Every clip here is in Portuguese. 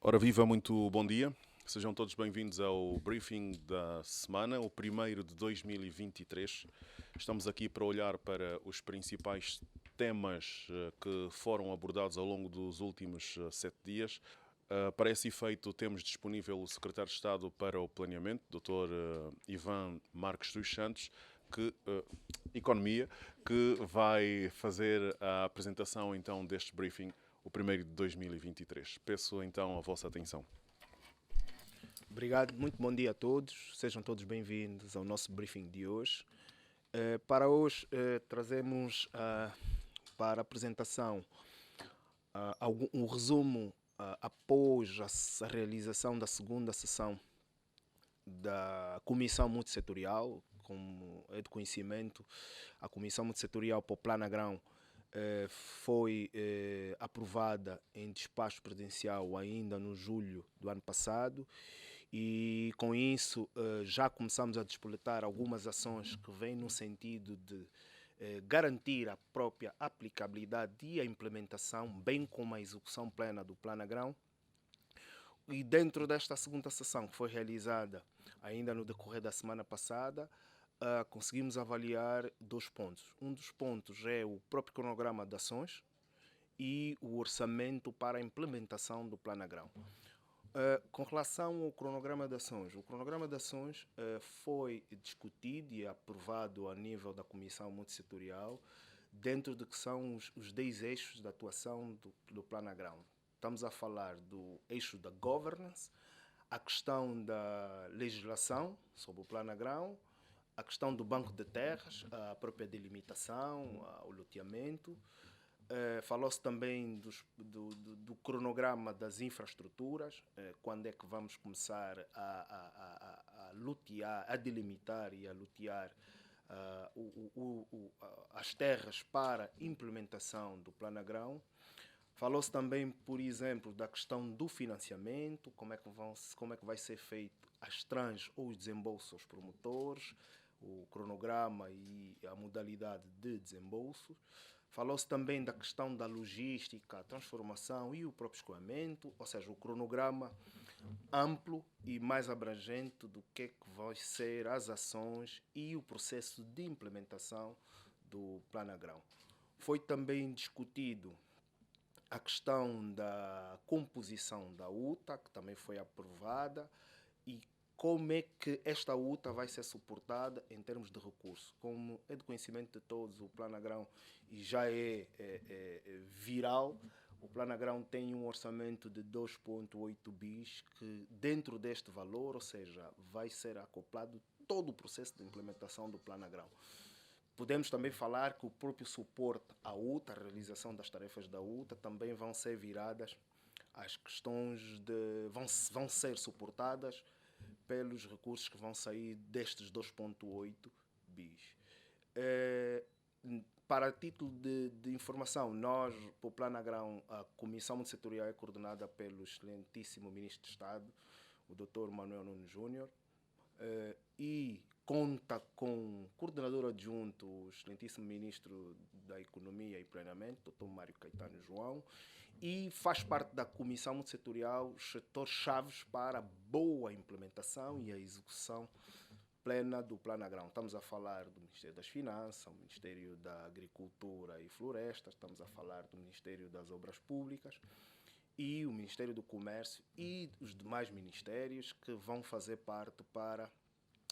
Ora viva, muito bom dia. Sejam todos bem-vindos ao briefing da semana, o primeiro de 2023. Estamos aqui para olhar para os principais temas que foram abordados ao longo dos últimos 7 dias. Para esse efeito, temos disponível o Secretário de Estado para o Planeamento, Dr. Ivan Marques dos Santos, Economia, que vai fazer a apresentação então deste briefing, o primeiro de 2023. Peço então a vossa atenção. Obrigado, muito bom dia a todos. Sejam todos bem-vindos ao nosso briefing de hoje. Para hoje, trazemos para a apresentação um resumo após a realização da segunda sessão da Comissão Multissetorial. Como é de conhecimento, a Comissão Multissetorial para o Plano Agrão foi aprovada em despacho presidencial ainda no julho do ano passado, e com isso já começamos a despoletar algumas ações que vêm no sentido de garantir a própria aplicabilidade e a implementação, bem como a execução plena do Plano Agrão. E dentro desta segunda sessão, que foi realizada ainda no decorrer da semana passada, conseguimos avaliar 2 pontos. Um dos pontos é o próprio cronograma de ações e o orçamento para a implementação do Plano Agrão. Com relação ao cronograma de ações, o cronograma de ações foi discutido e aprovado a nível da Comissão Multissetorial dentro de que são os 10 eixos de atuação do Plano Agrão. Estamos a falar do eixo da governance, a questão da legislação sobre o Plano Agrão, a questão do banco de terras, a própria delimitação, o loteamento. Falou-se também do cronograma das infraestruturas, quando é que vamos começar a lotear, a delimitar e a lotear as terras para implementação do Plano Agrão. Falou-se também, por exemplo, da questão do financiamento, como é que vai ser feito as trans ou os desembolsos aos promotores, o cronograma e a modalidade de desembolso. Falou-se também da questão da logística, a transformação e o próprio escoamento, ou seja, o cronograma amplo e mais abrangente do que vão ser as ações e o processo de implementação do Plano Agrão. Foi também discutido a questão da composição da UTA, que também foi aprovada, e como é que esta UTA vai ser suportada em termos de recursos. Como é de conhecimento de todos, o Plano Agrão já é viral. O Plano Agrão tem um orçamento de 2,8 bis, que dentro deste valor, ou seja, vai ser acoplado todo o processo de implementação do Plano Agrão. Podemos também falar que o próprio suporte à UTA, a realização das tarefas da UTA, também vão ser viradas às questões vão ser suportadas pelos recursos que vão sair destes 2,8 bis. Para título de informação, nós, para o Plano Agrão, a Comissão Multissetorial é coordenada pelo excelentíssimo Ministro de Estado, o Dr. Manuel Nunes Júnior, e conta com o coordenador adjunto, o excelentíssimo Ministro da Economia e Planeamento, Dr. Mário Caetano João, e faz parte da Comissão Multissetorial os setores-chaves para a boa implementação e a execução plena do Plano Agrão. Estamos a falar do Ministério das Finanças, o Ministério da Agricultura e Florestas, estamos a falar do Ministério das Obras Públicas e o Ministério do Comércio e os demais ministérios que vão fazer parte para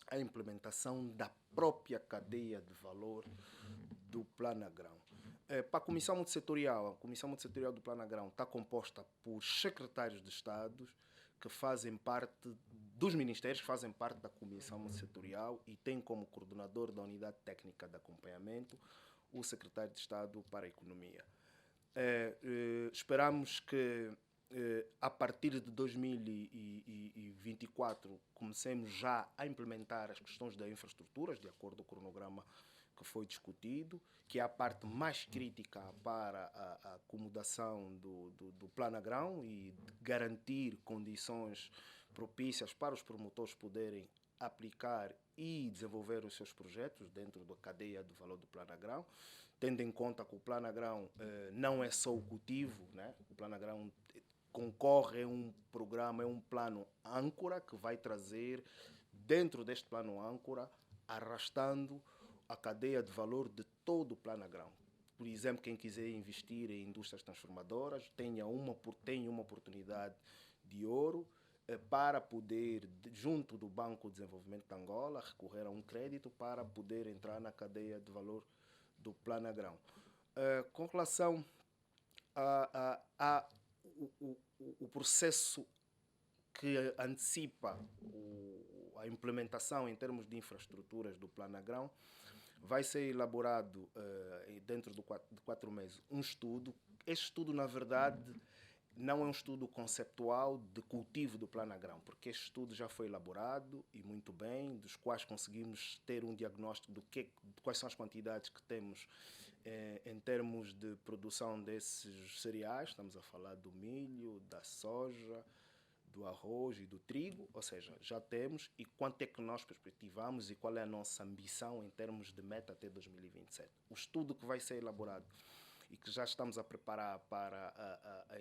a implementação da própria cadeia de valor do Plano Agrão. Para a Comissão Multissetorial do Plano Agrão está composta por secretários de Estado que fazem parte dos ministérios, que fazem parte da Comissão Multissetorial e tem como coordenador da Unidade Técnica de Acompanhamento o secretário de Estado para a Economia. Esperamos que a partir de 2024 comecemos já a implementar as questões das infraestruturas, de acordo com o cronograma que foi discutido, que é a parte mais crítica para a acomodação do Plano Agrão e garantir condições propícias para os promotores poderem aplicar e desenvolver os seus projetos dentro da cadeia do valor do Plano Agrão, tendo em conta que o Plano Agrão não é só o cultivo, né? O Plano Agrão concorre a um programa, é um plano âncora que vai trazer, dentro deste plano âncora, arrastando a cadeia de valor de todo o plano agrão. Por exemplo, quem quiser investir em indústrias transformadoras tem uma oportunidade de ouro para poder, junto do Banco de Desenvolvimento de Angola, recorrer a um crédito para poder entrar na cadeia de valor do plano agrão. Com relação a o processo que antecipa a implementação em termos de infraestruturas do plano agrão, vai ser elaborado dentro de 4 meses um estudo. Este estudo, na verdade, não é um estudo conceptual de cultivo do plano agrão, porque este estudo já foi elaborado e muito bem, dos quais conseguimos ter um diagnóstico de quais são as quantidades que temos em termos de produção desses cereais. Estamos a falar do milho, da soja, do arroz e do trigo, ou seja, já temos, e quanto é que nós perspectivamos e qual é a nossa ambição em termos de meta até 2027. O estudo que vai ser elaborado e que já estamos a preparar para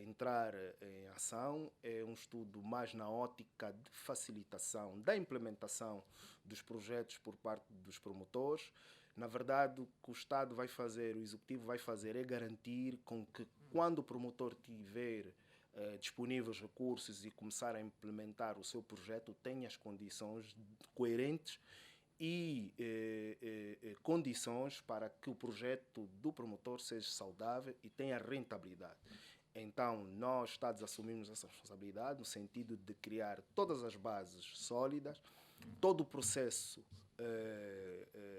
entrar em ação é um estudo mais na ótica de facilitação da implementação dos projetos por parte dos promotores. Na verdade, o que o Estado vai fazer, o Executivo vai fazer, é garantir com que, quando o promotor tiver disponíveis recursos e começar a implementar o seu projeto, tenha as condições coerentes e condições para que o projeto do promotor seja saudável e tenha rentabilidade. Então, nós, Estados, assumimos essa responsabilidade no sentido de criar todas as bases sólidas, todo o processo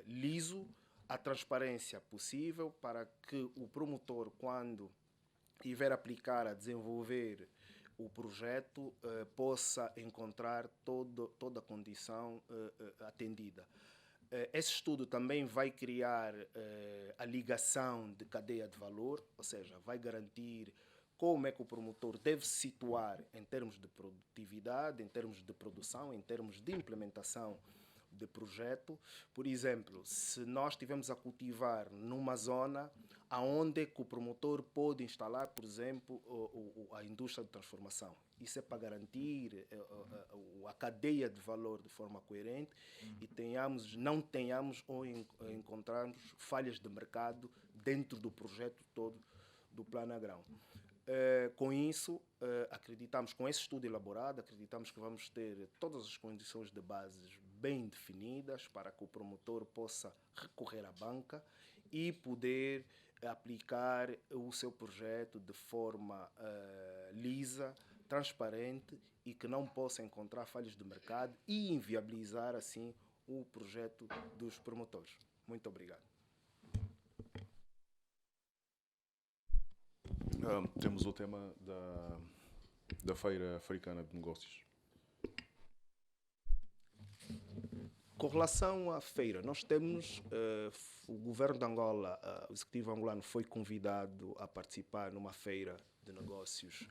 liso, a transparência possível para que o promotor, quando tiver a aplicar, a desenvolver o projeto, possa encontrar toda a condição atendida. Esse estudo também vai criar a ligação de cadeia de valor, ou seja, vai garantir como é que o promotor deve se situar em termos de produtividade, em termos de produção, em termos de implementação de projeto. Por exemplo, se nós estivermos a cultivar numa zona aonde é que o promotor pode instalar, por exemplo, a indústria de transformação. Isso é para garantir a cadeia de valor de forma coerente e não tenhamos ou encontrarmos falhas de mercado dentro do projeto todo do plano agrão. Com isso, acreditamos, com esse estudo elaborado, acreditamos que vamos ter todas as condições de bases bem definidas para que o promotor possa recorrer à banca e poder aplicar o seu projeto de forma lisa, transparente e que não possa encontrar falhas de mercado e inviabilizar, assim, o projeto dos promotores. Muito obrigado. Temos o tema da Feira Africana de Negócios. Com relação à feira, nós temos o governo de Angola, o executivo angolano foi convidado a participar numa feira de negócios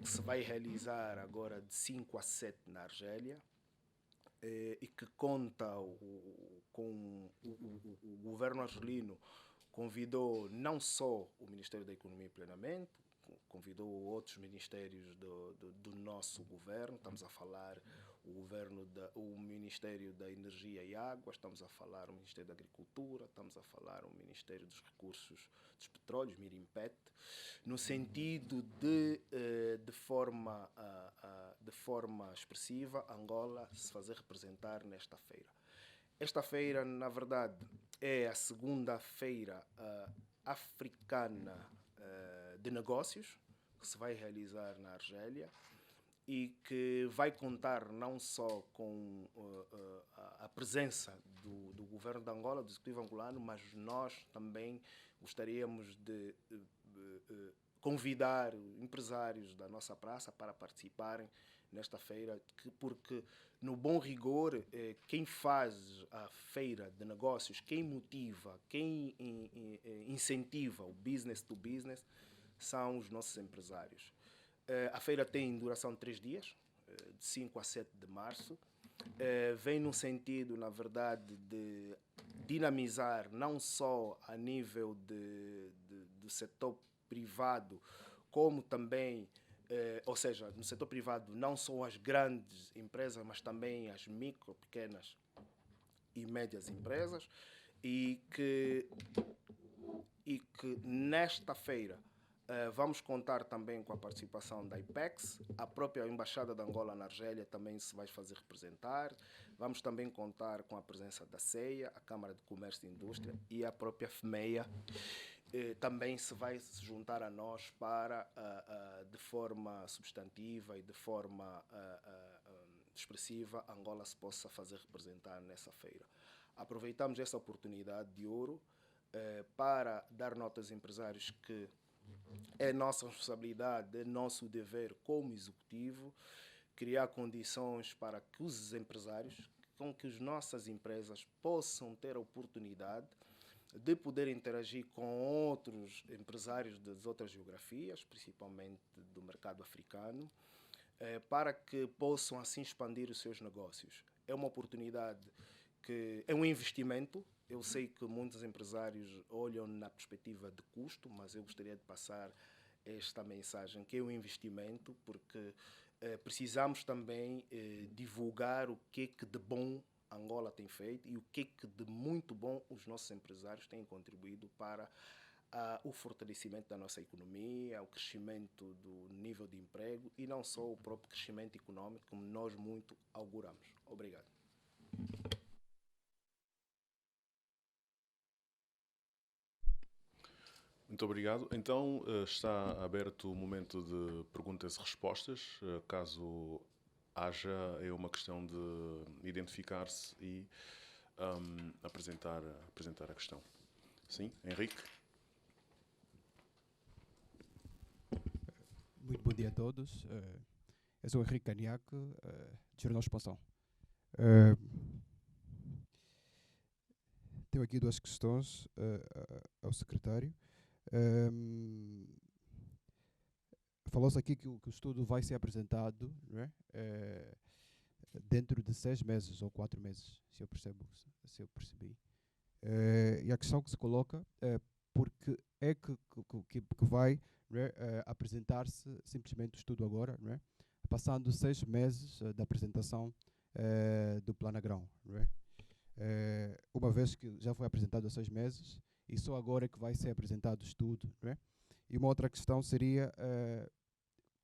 que se vai realizar agora de 5 a 7 na Argélia e que conta com o governo argelino. Convidou não só o Ministério da Economia e Planeamento, convidou outros ministérios do nosso governo. Estamos a falar o Ministério da Energia e Água, estamos a falar o Ministério da Agricultura, estamos a falar o Ministério dos Recursos dos Petróleos, Mirimpet, no sentido de forma expressiva, Angola se fazer representar nesta feira. Esta feira, na verdade, é a segunda feira africana de negócios que se vai realizar na Argélia e que vai contar não só com a presença do governo de Angola, do executivo angolano, mas nós também gostaríamos de convidar empresários da nossa praça para participarem nesta feira, porque, no bom rigor, quem faz a feira de negócios, quem motiva, quem incentiva o business to business, são os nossos empresários. A feira tem duração de 3 dias, de 5 a 7 de março. Vem no sentido, na verdade, de dinamizar não só a nível do setor privado, como também ou seja, no setor privado, não só as grandes empresas, mas também as micro, pequenas e médias empresas, e que nesta feira vamos contar também com a participação da IPEX, a própria Embaixada de Angola na Argélia também se vai fazer representar, vamos também contar com a presença da CEIA, a Câmara de Comércio e Indústria, e a própria FMEIA também se vai se juntar a nós para, de forma substantiva e de forma expressiva, Angola se possa fazer representar nessa feira. Aproveitamos essa oportunidade de ouro para dar nota aos empresários que é nossa responsabilidade, é nosso dever como executivo criar condições para que os empresários, com que as nossas empresas possam ter a oportunidade de poder interagir com outros empresários das outras geografias, principalmente do mercado africano, para que possam assim expandir os seus negócios. É uma oportunidade que é um investimento. Eu sei que muitos empresários olham na perspectiva de custo, mas eu gostaria de passar esta mensagem que é um investimento, porque precisamos também divulgar o que de bom Angola tem feito e o que de muito bom os nossos empresários têm contribuído para o fortalecimento da nossa economia, o crescimento do nível de emprego e não só o próprio crescimento econômico, como nós muito auguramos. Obrigado. Muito obrigado. Então, está aberto o momento de perguntas e respostas. Caso haja, é uma questão de identificar-se e apresentar a questão. Sim, Henrique? Muito bom dia a todos. Eu sou Henrique Caniaque, de Jornal Expansão. Tenho aqui duas questões ao secretário. Falou-se aqui que o estudo vai ser apresentado, não é? Dentro de 6 meses ou 4 meses, se eu percebi. E a questão que se coloca é porque é que vai, não é, apresentar-se simplesmente o estudo agora, não é? Passando 6 meses da apresentação do planagrão, não é? Uma vez que já foi apresentado há 6 meses e só agora é que vai ser apresentado o estudo, não é? E uma outra questão seria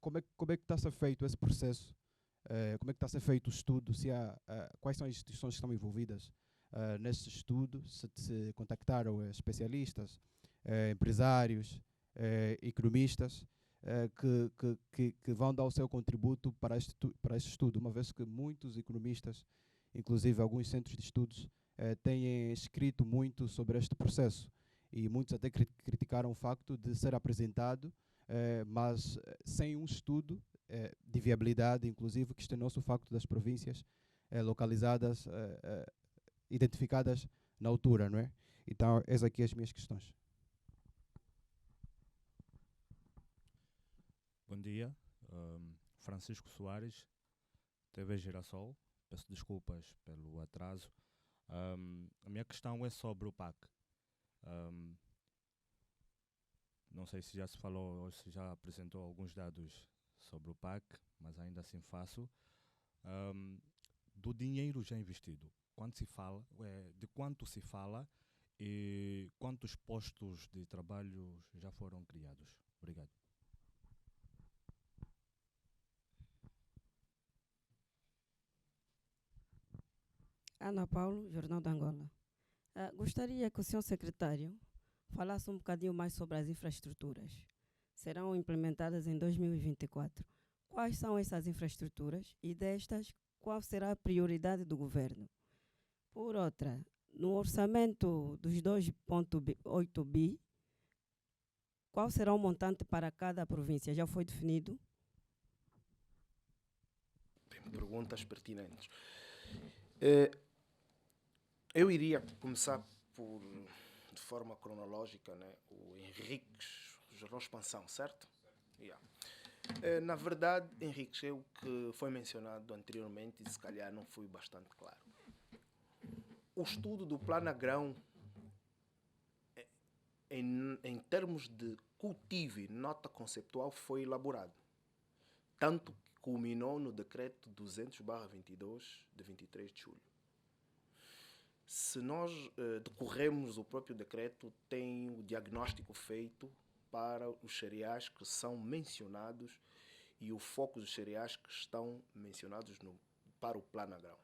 como é que está a ser feito esse processo, como é que está a ser feito o estudo, se há, quais são as instituições que estão envolvidas neste estudo, se contactaram especialistas, empresários, economistas, que vão dar o seu contributo para este estudo, uma vez que muitos economistas, inclusive alguns centros de estudos, têm escrito muito sobre este processo e muitos até criticaram o facto de ser apresentado, mas sem um estudo de viabilidade, inclusive questionou-se o facto das províncias localizadas, identificadas na altura, não é? Então, essas aqui as minhas questões. Bom dia, Francisco Soares, TV Girassol. Peço desculpas pelo atraso. A minha questão é sobre o PAC. Não sei se já se falou ou se já apresentou alguns dados sobre o PAC, mas ainda assim faço. Do dinheiro já investido, de quanto se fala e quantos postos de trabalho já foram criados? Obrigado. Ana Paulo, Jornal de Angola. Gostaria que o senhor secretário falasse um bocadinho mais sobre as infraestruturas. Serão implementadas em 2024. Quais são essas infraestruturas e destas, qual será a prioridade do governo? Por outra, no orçamento dos 2,8 bi, qual será o montante para cada província? Já foi definido? Perguntas pertinentes. Eu iria começar de forma cronológica, né? O Henriques, Jornal Expansão, certo? Yeah. Na verdade, Henriques, é o que foi mencionado anteriormente e se calhar não foi bastante claro. O estudo do planagrão, em termos de cultivo e nota conceptual, foi elaborado. tanto que culminou no decreto 200/22 de 23 de julho. Se nós decorremos o próprio decreto, tem o diagnóstico feito para os cereais que são mencionados e o foco dos cereais que estão mencionados para o Plano Agrão.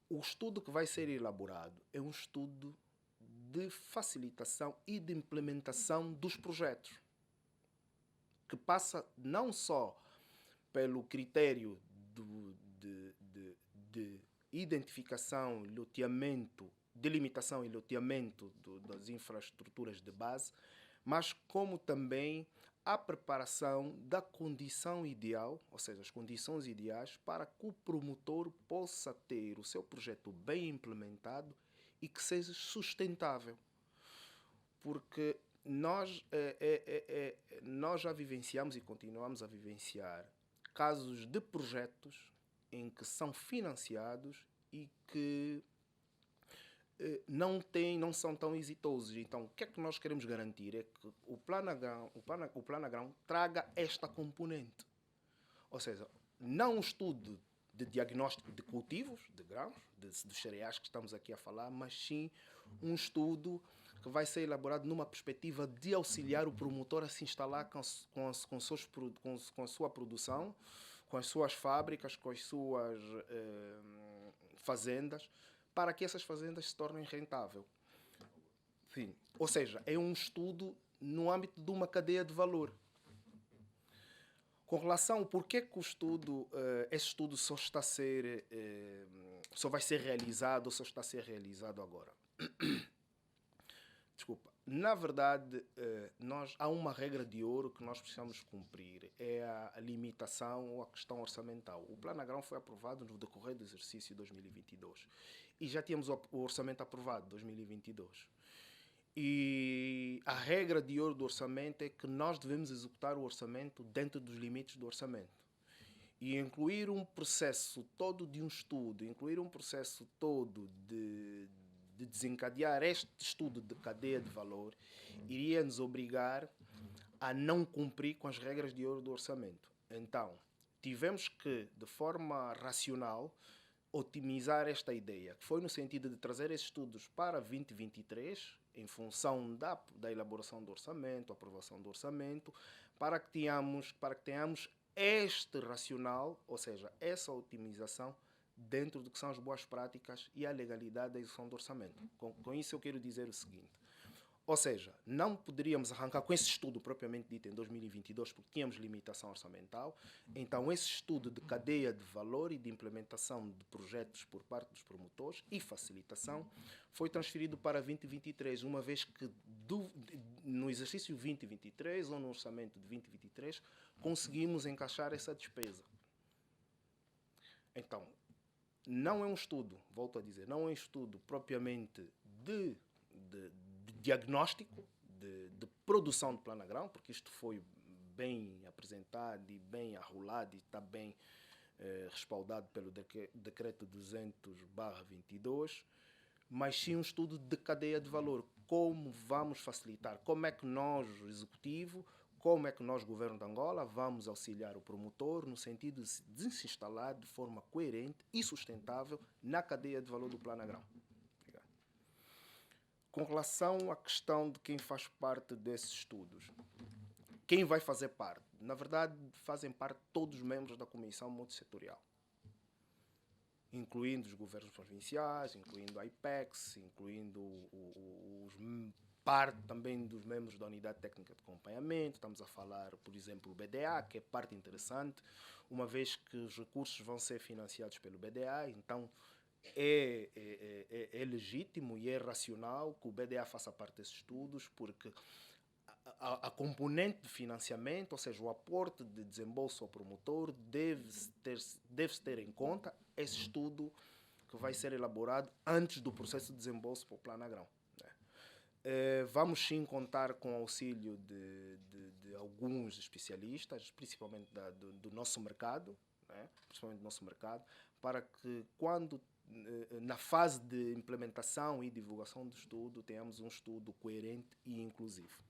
O estudo que vai ser elaborado é um estudo de facilitação e de implementação dos projetos, que passa não só pelo critério de identificação, loteamento, delimitação e loteamento das infraestruturas de base, mas como também a preparação da condição ideal, ou seja, as condições ideais para que o promotor possa ter o seu projeto bem implementado e que seja sustentável. Porque nós já vivenciamos e continuamos a vivenciar casos de projetos em que são financiados e que não são tão exitosos. Então, o que é que nós queremos garantir? É que o Plano Agrão traga esta componente. Ou seja, não um estudo de diagnóstico de cultivos, de grãos, dos cereais que estamos aqui a falar, mas sim um estudo que vai ser elaborado numa perspectiva de auxiliar o promotor a se instalar com a sua produção, com as suas fábricas, com as suas fazendas, para que essas fazendas se tornem rentáveis. Sim. Ou seja, é um estudo no âmbito de uma cadeia de valor. Com relação ao porquê que esse estudo só vai ser realizado ou só está a ser realizado agora. Desculpa. Na verdade, há uma regra de ouro que nós precisamos cumprir, é a limitação ou a questão orçamental. O Plano Agrão foi aprovado no decorrer do exercício 2022 e já tínhamos o orçamento aprovado, 2022. E a regra de ouro do orçamento é que nós devemos executar o orçamento dentro dos limites do orçamento. E incluir um processo todo de um estudo, incluir um processo todo de desencadear este estudo de cadeia de valor, iria nos obrigar a não cumprir com as regras de ouro do orçamento. Então, tivemos que, de forma racional, otimizar esta ideia, que foi no sentido de trazer esses estudos para 2023, em função da elaboração do orçamento, aprovação do orçamento, para que tenhamos este racional, ou seja, essa otimização dentro do que são as boas práticas e a legalidade da execução do orçamento. Com isso eu quero dizer o seguinte, ou seja, não poderíamos arrancar com esse estudo propriamente dito em 2022 porque tínhamos limitação orçamental, então esse estudo de cadeia de valor e de implementação de projetos por parte dos promotores e facilitação foi transferido para 2023, uma vez que no exercício 2023 ou no orçamento de 2023 conseguimos encaixar essa despesa. Então, não é um estudo, volto a dizer, não é um estudo propriamente de diagnóstico, de produção de Plano Agrão, porque isto foi bem apresentado e bem arrolado e está bem respaldado pelo decreto 200/22, mas sim um estudo de cadeia de valor. Como vamos facilitar, como é que nós, o Executivo, como é que nós, Governo de Angola, vamos auxiliar o promotor no sentido de se instalar de forma coerente e sustentável na cadeia de valor do Plano Agrão. Com relação à questão de quem faz parte desses estudos, quem vai fazer parte? Na verdade, fazem parte todos os membros da Comissão Multissetorial, incluindo os governos provinciais, incluindo a IPEX, incluindo parte também dos membros da Unidade Técnica de Acompanhamento. Estamos a falar, por exemplo, do BDA, que é parte interessante, uma vez que os recursos vão ser financiados pelo BDA, então é legítimo e é racional que o BDA faça parte desses estudos, porque a componente de financiamento, ou seja, o aporte de desembolso ao promotor, deve-se ter em conta esse estudo que vai ser elaborado antes do processo de desembolso para o Plano Agrão. Vamos sim contar com o auxílio de alguns especialistas, principalmente do nosso mercado, para que quando na fase de implementação e divulgação do estudo tenhamos um estudo coerente e inclusivo.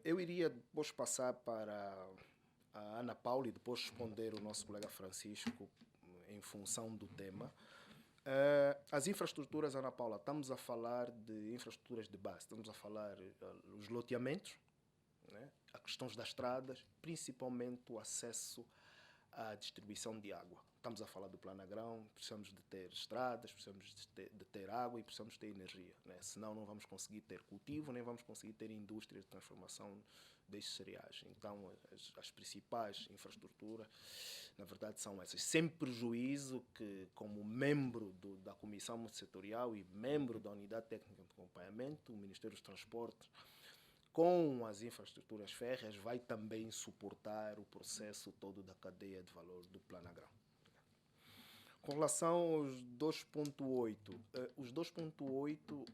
Eu iria depois passar para a Ana Paula e depois responder o nosso colega Francisco em função do tema. As infraestruturas, Ana Paula, estamos a falar de infraestruturas de base, estamos a falar os loteamentos, né? As questões das estradas, principalmente o acesso à distribuição de água. Estamos a falar do planagrão, precisamos de ter estradas, precisamos de ter água e precisamos ter energia, né? Senão não vamos conseguir ter cultivo, nem vamos conseguir ter indústria de transformação destes cereais. Então, as principais infraestruturas, na verdade, são essas. Sem prejuízo que, como membro da Comissão Multissetorial e membro da Unidade Técnica de Acompanhamento, o Ministério dos Transportes, com as infraestruturas férreas, vai também suportar o processo todo da cadeia de valor do planagrão. Com relação aos 2.8, os 2.8,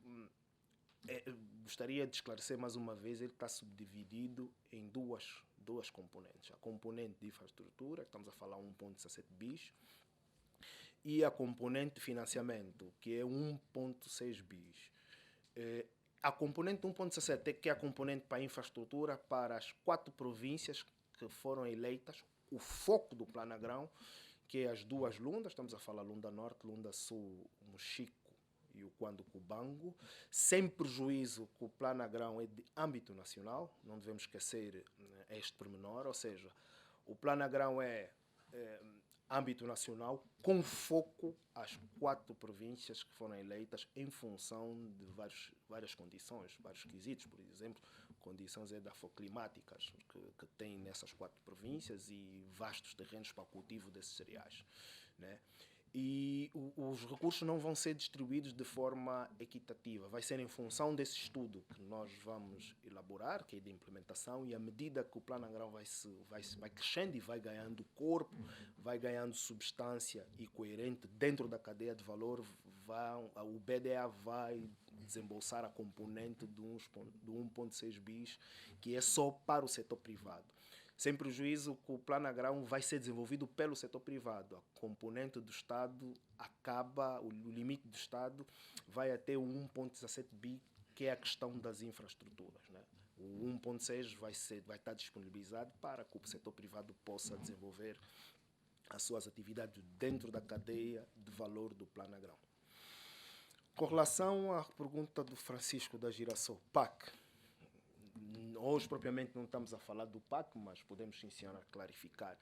gostaria de esclarecer mais uma vez, ele está subdividido em duas componentes. A componente de infraestrutura, que estamos a falar 1.17 bis, e a componente de financiamento, que é 1.6 bis. A componente 1.17, que é a componente para a infraestrutura, para as 4 províncias que foram eleitas, o foco do planagrão, que é as 2 lundas, estamos a falar Lunda Norte, Lunda Sul, Mochico e o Quando Cubango, sem prejuízo que o planagrão é de âmbito nacional, não devemos esquecer este pormenor, ou seja, o planagrão é âmbito nacional, com foco às 4 províncias que foram eleitas em função de várias condições, vários quesitos, por exemplo, condições edafoclimáticas que tem nessas 4 províncias e vastos terrenos para o cultivo desses cereais, né? E os recursos não vão ser distribuídos de forma equitativa, vai ser em função desse estudo que nós vamos elaborar, que é de implementação, e à medida que o planagrão vai crescendo e vai ganhando corpo, vai ganhando substância e coerente dentro da cadeia de valor, o BDA vai desembolsar a componente do 1.6 bis, que é só para o setor privado. Sem prejuízo que o planagrão vai ser desenvolvido pelo setor privado. A componente do Estado acaba, o limite do Estado vai até o 1.17 bi, que é a questão das infraestruturas, né? O 1.6 vai estar disponibilizado para que o setor privado possa desenvolver as suas atividades dentro da cadeia de valor do planagrão. Com relação à pergunta do Francisco da Girassol, PAC. Hoje, propriamente, não estamos a falar do PAC, mas podemos, sim, senhora, clarificar.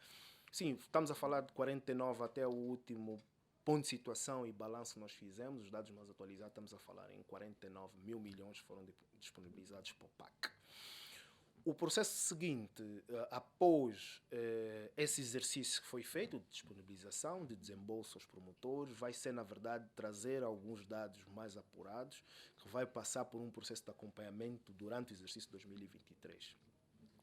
Sim, estamos a falar de 49 até o último ponto de situação e balanço que nós fizemos. Os dados mais atualizados, estamos a falar em 49 mil milhões que foram disponibilizados para o PAC. O processo seguinte, após esse exercício que foi feito de disponibilização, de desembolso aos promotores, vai ser, na verdade, trazer alguns dados mais apurados, que vai passar por um processo de acompanhamento durante o exercício 2023.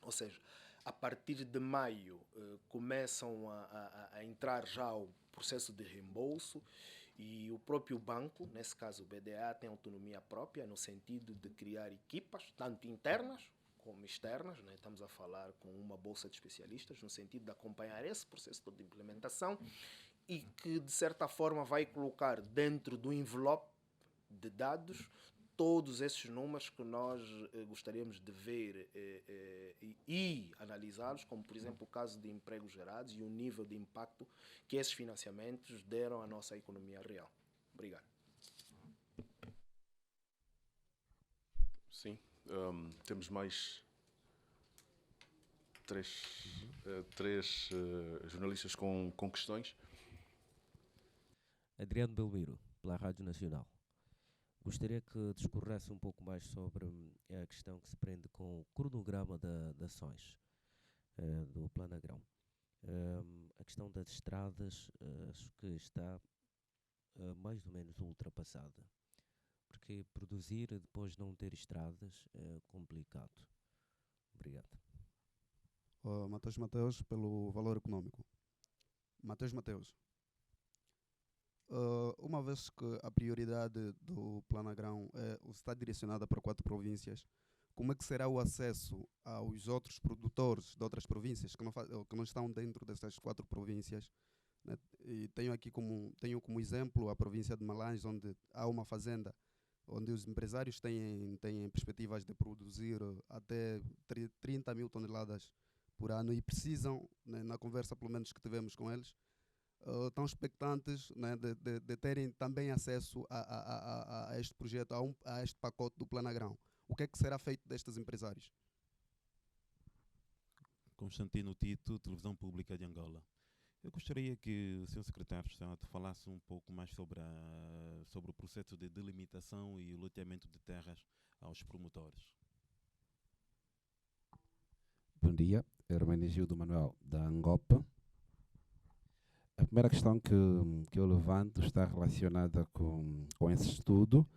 Ou seja, a partir de maio começam a entrar já o processo de reembolso e o próprio banco, nesse caso o BDA, tem autonomia própria no sentido de criar equipas, tanto internas como externas, né? Estamos a falar com uma bolsa de especialistas no sentido de acompanhar esse processo todo de implementação e que, de certa forma, vai colocar dentro do envelope de dados todos esses números que nós gostaríamos de ver e analisá-los, como, por exemplo, o caso de empregos gerados e o nível de impacto que esses financiamentos deram à nossa economia real. Obrigado. Sim. Temos mais três jornalistas com questões. Adriano Belmiro, pela Rádio Nacional. Gostaria que discorresse um pouco mais sobre a questão que se prende com o cronograma de ações do planagrão. A questão das estradas acho que está mais ou menos ultrapassada. Porque produzir e depois não ter estradas é complicado. Obrigado. Mateus, pelo Valor Econômico. Mateus. Uma vez que a prioridade do planagrão está direcionada para 4 províncias, como é que será o acesso aos outros produtores de outras províncias que não estão dentro dessas 4 províncias? Né? E tenho como exemplo a província de Malange, onde há uma fazenda onde os empresários têm perspectivas de produzir até 30 mil toneladas por ano e precisam, né, na conversa pelo menos que tivemos com eles, estão expectantes, né, de terem também acesso a este projeto, a este pacote do Planagrão. O que é que será feito destes empresários? Constantino Tito, Televisão Pública de Angola. Eu gostaria que o Sr. Secretário de Estado falasse um pouco mais sobre o processo de delimitação e loteamento de terras aos promotores. Bom dia, Hermenegildo Manuel, da Angopa. A primeira questão que eu levanto está relacionada com esse estudo.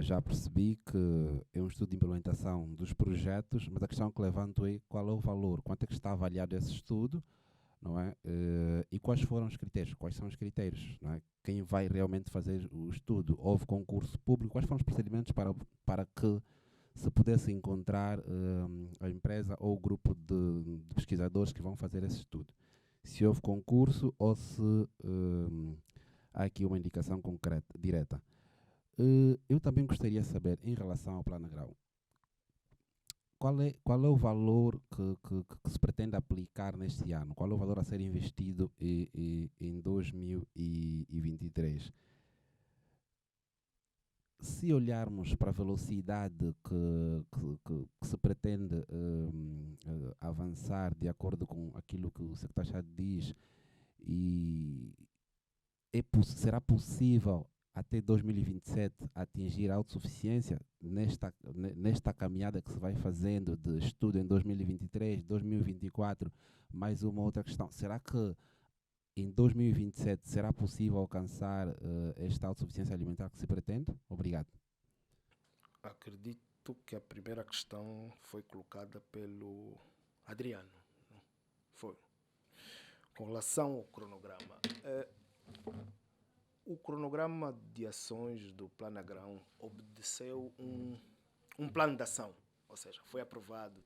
Já percebi que é um estudo de implementação dos projetos, mas a questão que levanto é qual é o valor, quanto é que está avaliado esse estudo, não é? E quais foram os critérios, quais são os critérios, não é? Quem vai realmente fazer o estudo? Houve concurso público? Quais foram os procedimentos para que se pudesse encontrar a empresa ou o grupo de pesquisadores que vão fazer esse estudo? Se houve concurso ou se há aqui uma indicação concreta, direta. Eu também gostaria de saber, em relação ao Planagrão, qual é o valor que se pretende aplicar neste ano? Qual é o valor a ser investido em 2023? Se olharmos para a velocidade que se pretende avançar de acordo com aquilo que o secretário diz, será possível até 2027 atingir a autossuficiência nesta caminhada que se vai fazendo de estudo em 2023, 2024, mais uma outra questão. Será que em 2027 será possível alcançar esta autossuficiência alimentar que se pretende? Obrigado. Acredito que a primeira questão foi colocada pelo Adriano. Foi. Com relação ao cronograma. O cronograma de ações do Planagrão obedeceu um plano de ação, ou seja, foi aprovado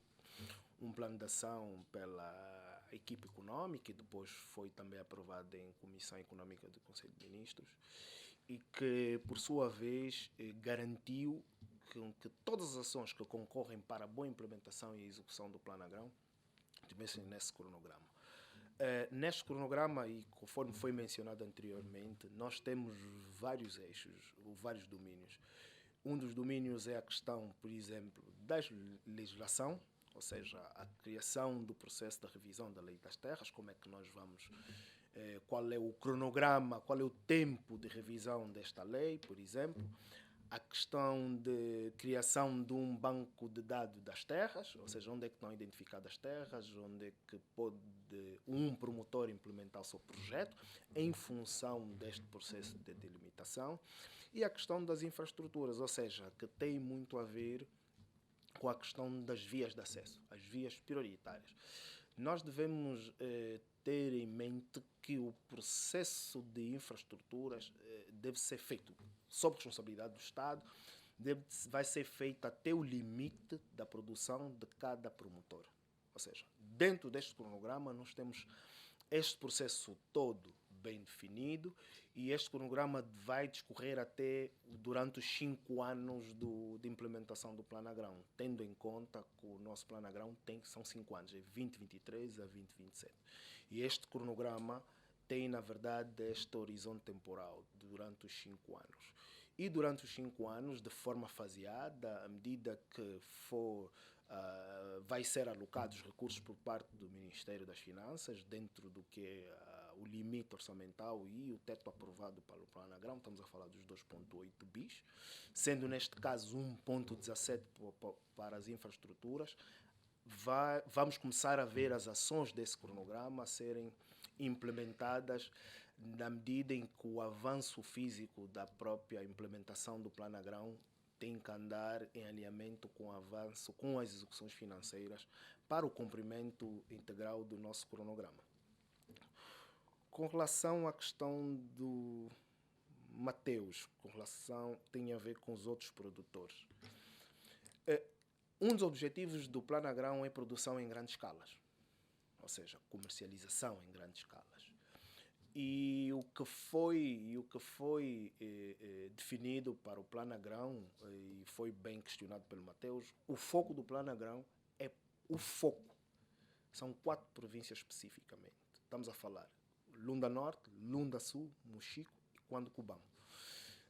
um plano de ação pela equipe econômica e depois foi também aprovado em Comissão Econômica do Conselho de Ministros e que, por sua vez, garantiu que todas as ações que concorrem para a boa implementação e execução do Planagrão estivessem nesse cronograma. Neste cronograma, e conforme foi mencionado anteriormente, nós temos vários eixos, vários domínios. Um dos domínios é a questão, por exemplo, da legislação, ou seja, a criação do processo de revisão da Lei das Terras, como é que nós vamos, qual é o cronograma, qual é o tempo de revisão desta lei, por exemplo. A questão de criação de um banco de dados das terras, ou seja, onde é que estão identificadas as terras, onde é que pode um promotor implementar o seu projeto em função deste processo de delimitação. E a questão das infraestruturas, ou seja, que tem muito a ver com a questão das vias de acesso, as vias prioritárias. Nós devemos ter em mente que o processo de infraestruturas deve ser feito sob responsabilidade do Estado, vai ser feito até o limite da produção de cada promotor. Ou seja, dentro deste cronograma nós temos este processo todo bem definido e este cronograma vai discorrer até durante os 5 anos de implementação do Planagrão, tendo em conta que o nosso Planagrão são 5 anos, é 2023 a 2027. E este cronograma tem, na verdade, este horizonte temporal durante os 5 anos. E durante os 5 anos, de forma faseada, à medida que vai ser alocados recursos por parte do Ministério das Finanças, dentro do que é o limite orçamental e o teto aprovado pelo Planagrão, estamos a falar dos 2,8 bis, sendo neste caso 1,17 para as infraestruturas, vamos começar a ver as ações desse cronograma a serem implementadas na medida em que o avanço físico da própria implementação do Planagrão tem que andar em alinhamento com o avanço, com as execuções financeiras para o cumprimento integral do nosso cronograma. Com relação à questão do Mateus, tem a ver com os outros produtores. Um dos objetivos do Planagrão é produção em grandes escalas, ou seja, comercialização em grandes escalas. E o que foi definido para o Planagrão, e foi bem questionado pelo Mateus, o foco do Planagrão é o foco São 4 províncias especificamente. Estamos a falar Lunda Norte, Lunda Sul, Mochico e Quando Cubão.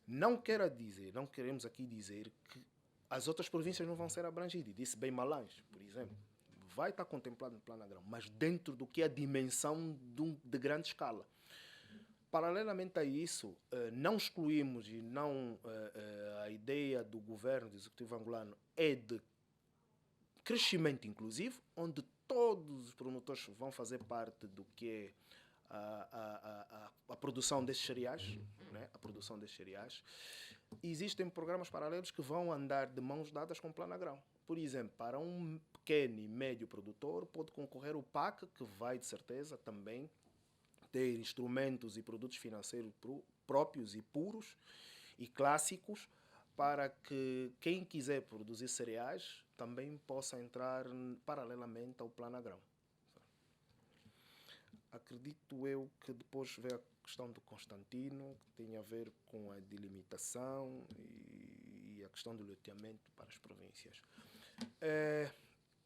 Não queremos aqui dizer que as outras províncias não vão ser abrangidas. Disse bem Malange, por exemplo. Vai estar contemplado no Plano Agrão, mas dentro do que é a dimensão de grande escala. Paralelamente a isso, não excluímos e não a ideia do governo do Executivo angolano é de crescimento inclusivo, onde todos os promotores vão fazer parte do que é a produção desses cereais, né? A produção desses cereais. Existem programas paralelos que vão andar de mãos dadas com o Plano Agrão. Por exemplo, para um pequeno e médio produtor, pode concorrer o PAC, que vai, de certeza, também ter instrumentos e produtos financeiros próprios e puros e clássicos para que quem quiser produzir cereais também possa entrar paralelamente ao Plano Agrão. Acredito eu que depois vem a questão do Constantino, que tem a ver com a delimitação e a questão do loteamento para as províncias.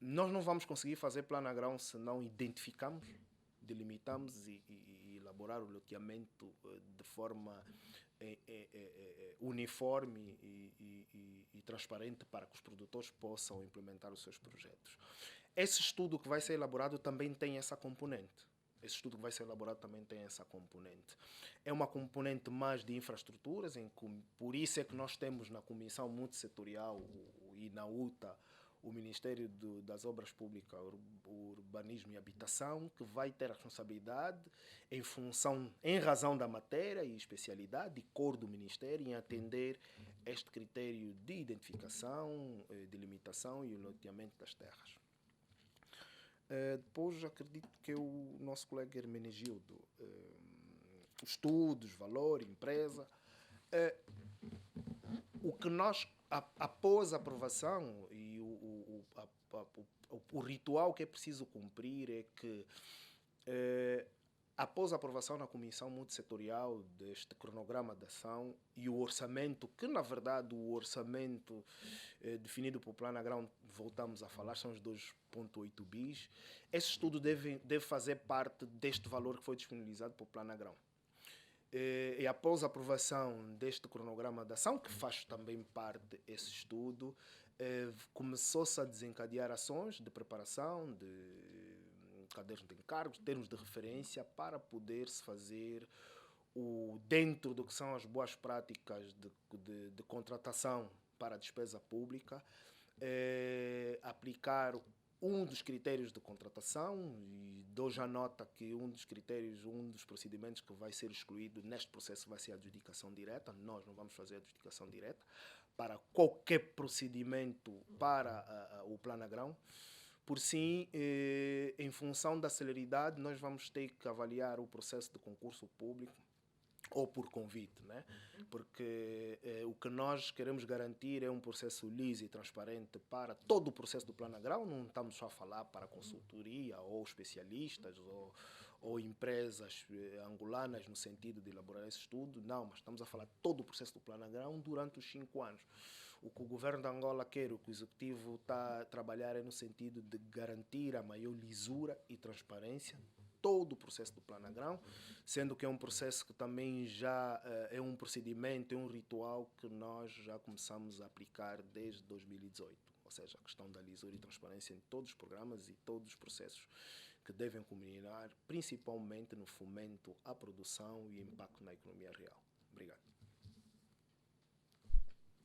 Nós não vamos conseguir fazer Plano Agrão se não identificamos, delimitamos e elaborar o loteamento de forma uniforme e transparente para que os produtores possam implementar os seus projetos. Esse estudo que vai ser elaborado também tem essa componente. É uma componente mais de infraestruturas, por isso é que nós temos na Comissão Multissetorial e na UTA o Ministério das Obras Públicas, Urbanismo e Habitação, que vai ter a responsabilidade em razão da matéria e especialidade e cor do Ministério em atender este critério de identificação, delimitação e o loteamento das terras. Depois acredito que o nosso colega Hermenegildo, estudos, valor, empresa, o que nós, após a aprovação e o ritual que é preciso cumprir é que após a aprovação na Comissão Multissetorial deste cronograma de ação e o orçamento, que na verdade o orçamento definido pelo Plano Agrão, voltamos a falar, são os 2,8 bis, esse estudo deve fazer parte deste valor que foi disponibilizado pelo Plano Agrão. E após a aprovação deste cronograma de ação, que faz também parte desse estudo, começou-se a desencadear ações de preparação, de cadernos de encargos, termos de referência para poder-se fazer dentro do que são as boas práticas de contratação para a despesa pública, aplicar um dos critérios de contratação, e dou já nota que um dos procedimentos que vai ser excluído neste processo vai ser a adjudicação direta. Nós não vamos fazer a adjudicação direta para qualquer procedimento para o Plano Agrão. Por sim, em função da celeridade, nós vamos ter que avaliar o processo de concurso público ou por convite, né? Porque o que nós queremos garantir é um processo liso e transparente para todo o processo do Plano Agrão. Não estamos só a falar para consultoria ou especialistas ou empresas angolanas no sentido de elaborar esse estudo, não, mas estamos a falar de todo o processo do Plano Agrão durante os 5 anos. O que o governo de Angola quer, o que o Executivo está a trabalhar é no sentido de garantir a maior lisura e transparência todo o processo do Plano Agrão, sendo que é um processo que também já é um procedimento, é um ritual que nós já começamos a aplicar desde 2018. Ou seja, a questão da lisura e transparência em todos os programas e todos os processos que devem culminar, principalmente no fomento à produção e impacto na economia real. Obrigado.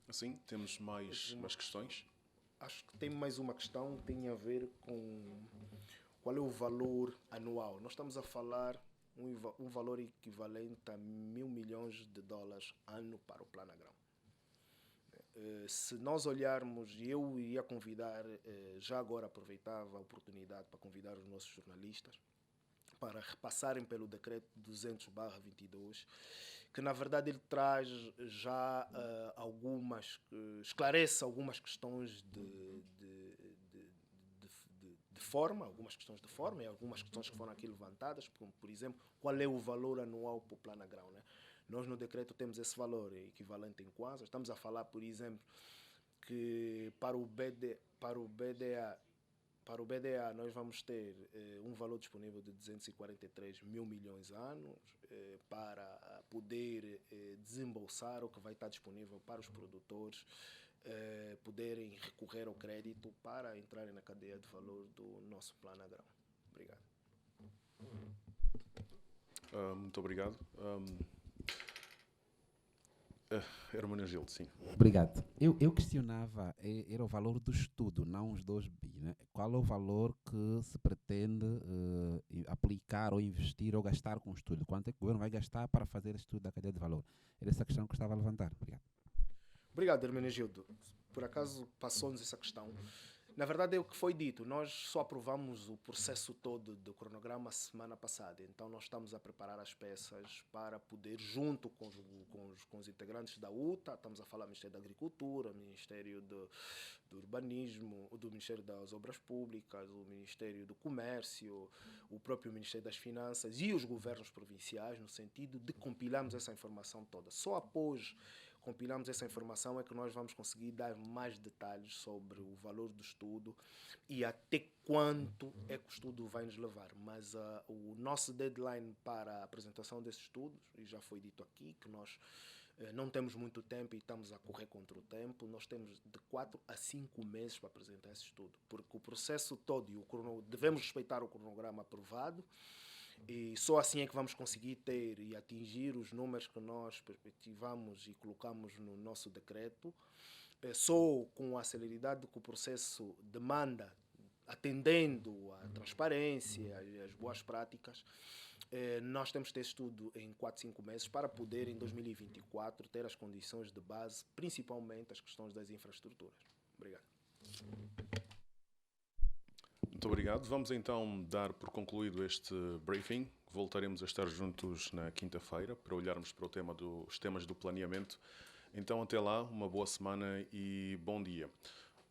Assim, temos mais questões? Acho que tem mais uma questão que tem a ver com qual é o valor anual. Nós estamos a falar um valor equivalente a $1.000 milhões ano para o Plano Agrão. Se nós olharmos, eu iria convidar, já agora aproveitava a oportunidade para convidar os nossos jornalistas para repassarem pelo decreto 200/22, que na verdade ele traz já esclarece algumas questões de forma, algumas questões de forma e algumas questões que foram aqui levantadas, por exemplo, qual é o valor anual para o Plano Agrão, né? Nós no decreto temos esse valor equivalente em kwanzas. Estamos a falar, por exemplo, que para o BDA para o BDA, nós vamos ter um valor disponível de 243 mil milhões anos para poder desembolsar o que vai estar disponível para os produtores poderem recorrer ao crédito para entrarem na cadeia de valor do nosso plano agrão. Obrigado. Muito obrigado. Hermenegildo, sim. Obrigado. Eu questionava, era o valor do estudo, não os 2 bi, né? Qual é o valor que se pretende aplicar ou investir ou gastar com o estudo? Quanto é que o governo vai gastar para fazer esse estudo da cadeia de valor? Era essa questão que eu estava a levantar. Obrigado. Obrigado, Hermenegildo. Por acaso passou-nos essa questão. Na verdade é o que foi dito, nós só aprovamos o processo todo do cronograma semana passada, então nós estamos a preparar as peças para poder, junto com os integrantes da UTA, estamos a falar do Ministério da Agricultura, Ministério do Urbanismo, do Ministério das Obras Públicas, o Ministério do Comércio, o próprio Ministério das Finanças e os governos provinciais, no sentido de compilarmos essa informação toda. Só após compilamos essa informação é que nós vamos conseguir dar mais detalhes sobre o valor do estudo e até quanto é que o estudo vai nos levar. Mas o nosso deadline para a apresentação desses estudos, e já foi dito aqui, que nós não temos muito tempo e estamos a correr contra o tempo, nós temos de 4 a 5 meses para apresentar esse estudo, porque o processo todo, devemos respeitar o cronograma aprovado, e só assim é que vamos conseguir ter e atingir os números que nós perspectivamos e colocamos no nosso decreto. Só com a celeridade que o processo demanda, atendendo à transparência e às boas práticas, nós temos que ter estudo em 4, 5 meses para poder, em 2024, ter as condições de base, principalmente as questões das infraestruturas. Obrigado. Muito obrigado. Vamos então dar por concluído este briefing. Voltaremos a estar juntos na quinta-feira para olharmos para os temas do planeamento. Então, até lá, uma boa semana e bom dia.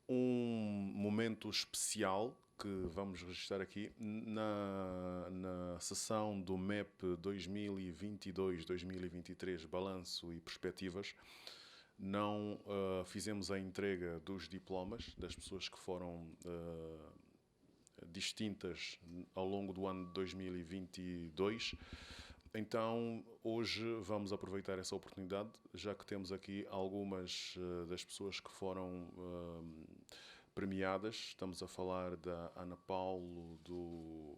Um momento especial que vamos registrar aqui na sessão do MEP 2022-2023, Balanço e Perspectivas. Não fizemos a entrega dos diplomas das pessoas que foram distintas ao longo do ano de 2022. Então, hoje vamos aproveitar essa oportunidade, já que temos aqui algumas das pessoas que foram premiadas. Estamos a falar da Ana Paulo, do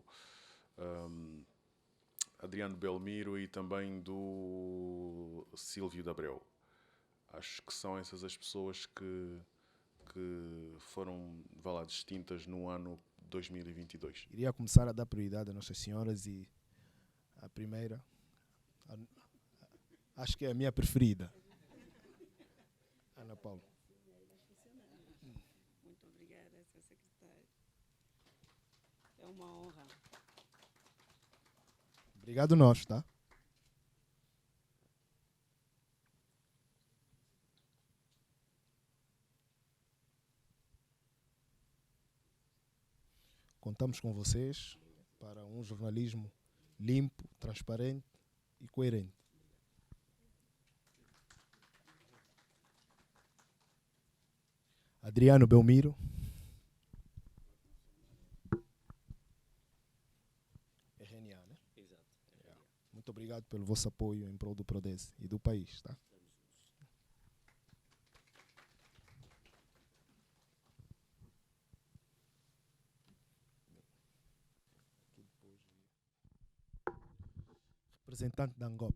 Adriano Belmiro e também do Silvio de Abreu. Acho que são essas as pessoas que foram, distintas no ano 2022. Iria começar a dar prioridade a Nossas Senhoras e a primeira, acho que é a minha preferida, Ana Paula. Muito obrigada, Sr. Secretário. É uma honra. Obrigado nós, tá? Contamos com vocês para um jornalismo limpo, transparente e coerente. Adriano Belmiro. RNA, né? Exato. Muito obrigado pelo vosso apoio em prol do Prodese e do país, tá? Representante da Angop.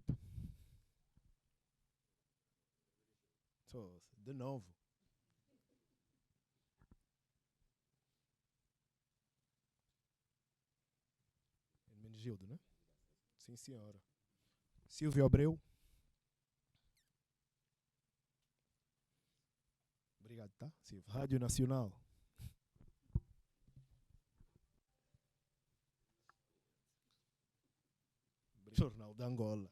De novo. Hermenegildo, né? Sim, senhora. Silvio Abreu. Obrigado, tá? Silvio. Rádio Nacional. Jornal da Angola.